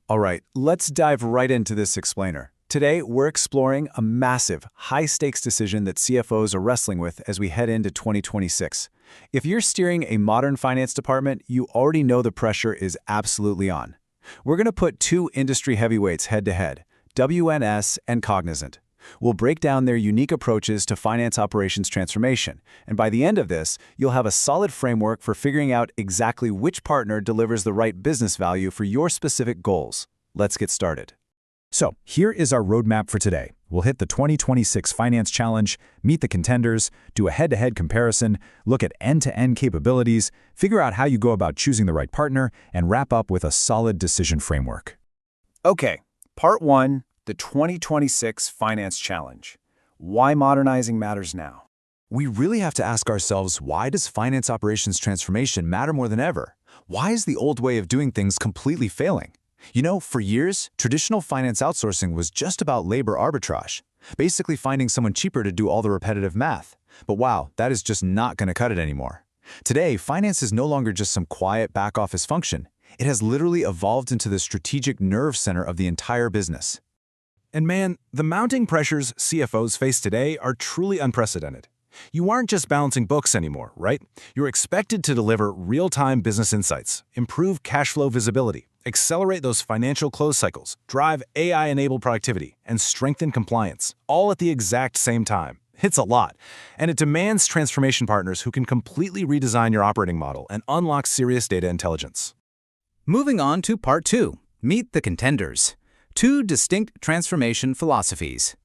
All right, let's dive right into this explainer. Today, we're exploring a massive, high-stakes decision that CFOs are wrestling with as we head into 2026. If you're steering a modern finance department, you already know the pressure is absolutely on. We're going to put two industry heavyweights head-to-head, WNS and Cognizant. We'll break down their unique approaches to finance operations transformation, and by the end of this, you'll have a solid framework for figuring out exactly which partner delivers the right business value for your specific goals. Let's get started. So, here is our roadmap for today. We'll hit the 2026 Finance Challenge, meet the contenders, do a head-to-head comparison, look at end-to-end capabilities, figure out how you go about choosing the right partner, and wrap up with a solid decision framework. Okay, Part 1, the 2026 Finance Challenge. Why modernizing matters now. We really have to ask ourselves, why does finance operations transformation matter more than ever? Why is the old way of doing things completely failing? You know, for years, traditional finance outsourcing was just about labor arbitrage, basically finding someone cheaper to do all the repetitive math. But wow, that is just not going to cut it anymore. Today, finance is no longer just some quiet back-office function. It has literally evolved into the strategic nerve center of the entire business. And man, the mounting pressures CFOs face today are truly unprecedented. You aren't just balancing books anymore, right? You're expected to deliver real-time business insights, improve cash flow visibility, accelerate those financial close cycles, drive AI-enabled productivity, and strengthen compliance, all at the exact same time. It's a lot, and it demands transformation partners who can completely redesign your operating model and unlock serious data intelligence. Moving on to Part 2, Meet the Contenders. Two distinct transformation philosophies.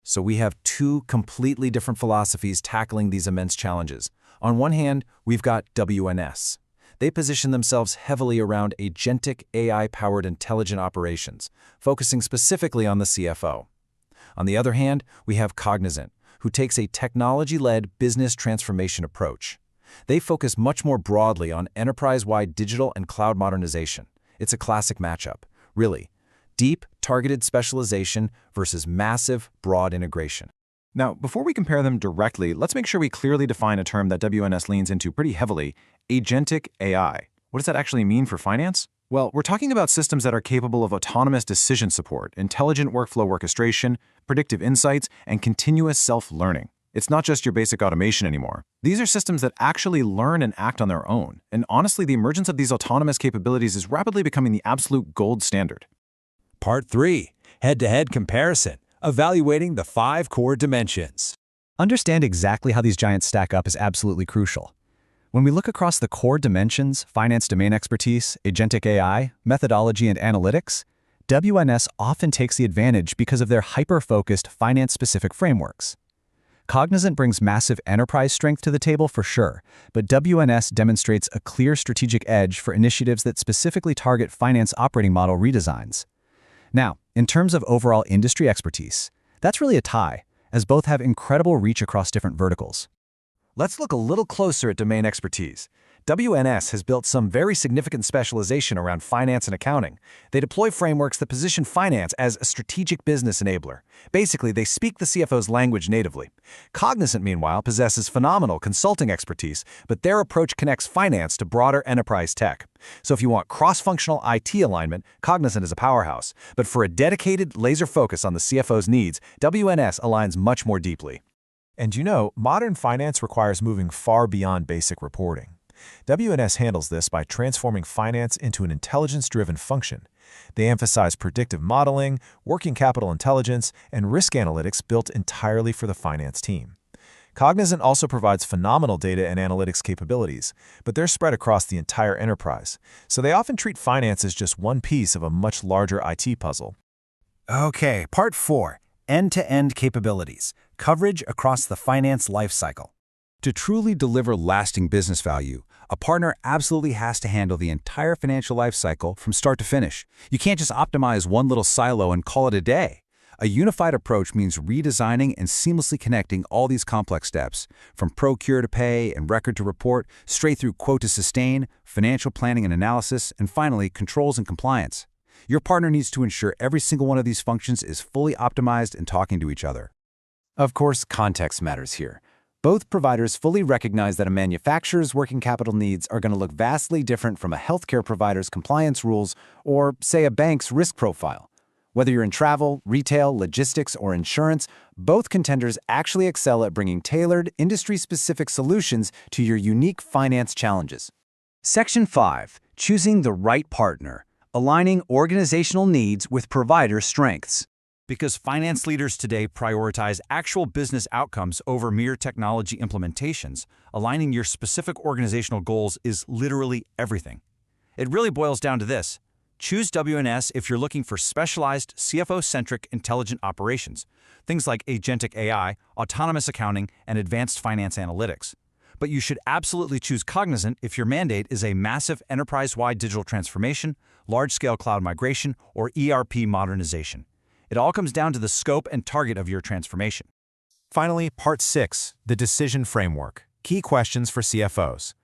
So we have two completely different philosophies tackling these immense challenges. On one hand, we've got WNS. They position themselves heavily around agentic AI-powered intelligent operations, focusing specifically on the CFO. On the other hand, we have Cognizant, who takes a technology-led business transformation approach. They focus much more broadly on enterprise-wide digital and cloud modernization. It's a classic matchup, really. Deep, targeted specialization versus massive, broad integration. Now, before we compare them directly, let's make sure we clearly define a term that WNS leans into pretty heavily, agentic AI. What does that actually mean for finance? Well, we're talking about systems that are capable of autonomous decision support, intelligent workflow orchestration, predictive insights, and continuous self-learning. It's not just your basic automation anymore. These are systems that actually learn and act on their own. And honestly, the emergence of these autonomous capabilities is rapidly becoming the absolute gold standard. Part 3, Head-to-Head Comparison, Evaluating the 5 Core Dimensions. Understand exactly how these giants stack up is absolutely crucial. When we look across the core dimensions, finance domain expertise, agentic AI, methodology, and analytics, WNS often takes the advantage because of their hyper-focused finance-specific frameworks. Cognizant brings massive enterprise strength to the table for sure, but WNS demonstrates a clear strategic edge for initiatives that specifically target finance operating model redesigns. Now, in terms of overall industry expertise, that's really a tie, as both have incredible reach across different verticals. Let's look a little closer at domain expertise. WNS has built some very significant specialization around finance and accounting. They deploy frameworks that position finance as a strategic business enabler. Basically, they speak the CFO's language natively. Cognizant, meanwhile, possesses phenomenal consulting expertise, but their approach connects finance to broader enterprise tech. So if you want cross-functional IT alignment, Cognizant is a powerhouse. But for a dedicated, laser focus on the CFO's needs, WNS aligns much more deeply. And you know, modern finance requires moving far beyond basic reporting. WNS handles this by transforming finance into an intelligence-driven function. They emphasize predictive modeling, working capital intelligence, and risk analytics built entirely for the finance team. Cognizant also provides phenomenal data and analytics capabilities, but they're spread across the entire enterprise, so they often treat finance as just one piece of a much larger IT puzzle. Okay, Part 4, End-to-End Capabilities, Coverage across the finance lifecycle. To truly deliver lasting business value, a partner absolutely has to handle the entire financial life cycle from start to finish. You can't just optimize one little silo and call it a day. A unified approach means redesigning and seamlessly connecting all these complex steps, from procure to pay and record to report, straight through quote to sustain, financial planning and analysis, and finally, controls and compliance. Your partner needs to ensure every single one of these functions is fully optimized and talking to each other. Of course, context matters here. Both providers fully recognize that a manufacturer's working capital needs are going to look vastly different from a healthcare provider's compliance rules or, say, a bank's risk profile. Whether you're in travel, retail, logistics, or insurance, both contenders actually excel at bringing tailored, industry-specific solutions to your unique finance challenges. Section 5. Choosing the right partner. Aligning organizational needs with provider strengths. Because finance leaders today prioritize actual business outcomes over mere technology implementations, aligning your specific organizational goals is literally everything. It really boils down to this. Choose WNS if you're looking for specialized, CFO-centric intelligent operations, things like agentic AI, autonomous accounting, and advanced finance analytics. But you should absolutely choose Cognizant if your mandate is a massive enterprise-wide digital transformation, large-scale cloud migration, or ERP modernization. It all comes down to the scope and target of your transformation. Finally, Part 6, the decision framework. Key questions for CFOs.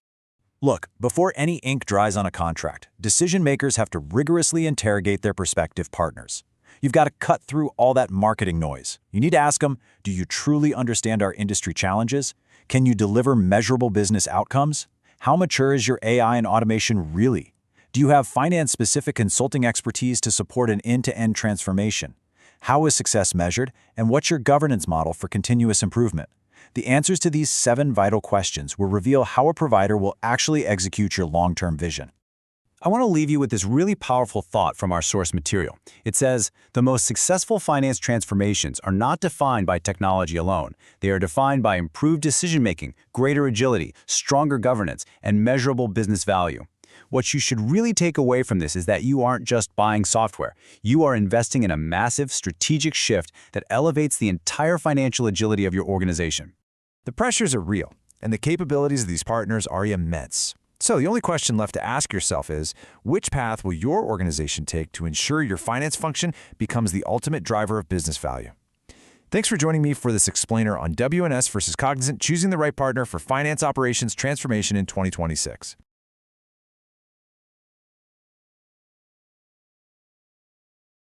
Look, before any ink dries on a contract, decision makers have to rigorously interrogate their prospective partners. You've got to cut through all that marketing noise. You need to ask them, do you truly understand our industry challenges? Can you deliver measurable business outcomes? How mature is your AI and automation really? Do you have finance-specific consulting expertise to support an end-to-end transformation? How is success measured, and what's your governance model for continuous improvement? The answers to these 7 vital questions will reveal how a provider will actually execute your long-term vision. I want to leave you with this really powerful thought from our source material. It says, the most successful finance transformations are not defined by technology alone. They are defined by improved decision-making, greater agility, stronger governance, and measurable business value. What you should really take away from this is that you aren't just buying software. You are investing in a massive strategic shift that elevates the entire financial agility of your organization. The pressures are real, and the capabilities of these partners are immense. So the only question left to ask yourself is, which path will your organization take to ensure your finance function becomes the ultimate driver of business value? Thanks for joining me for this explainer on WNS versus Cognizant, choosing the right partner for finance operations transformation in 2026.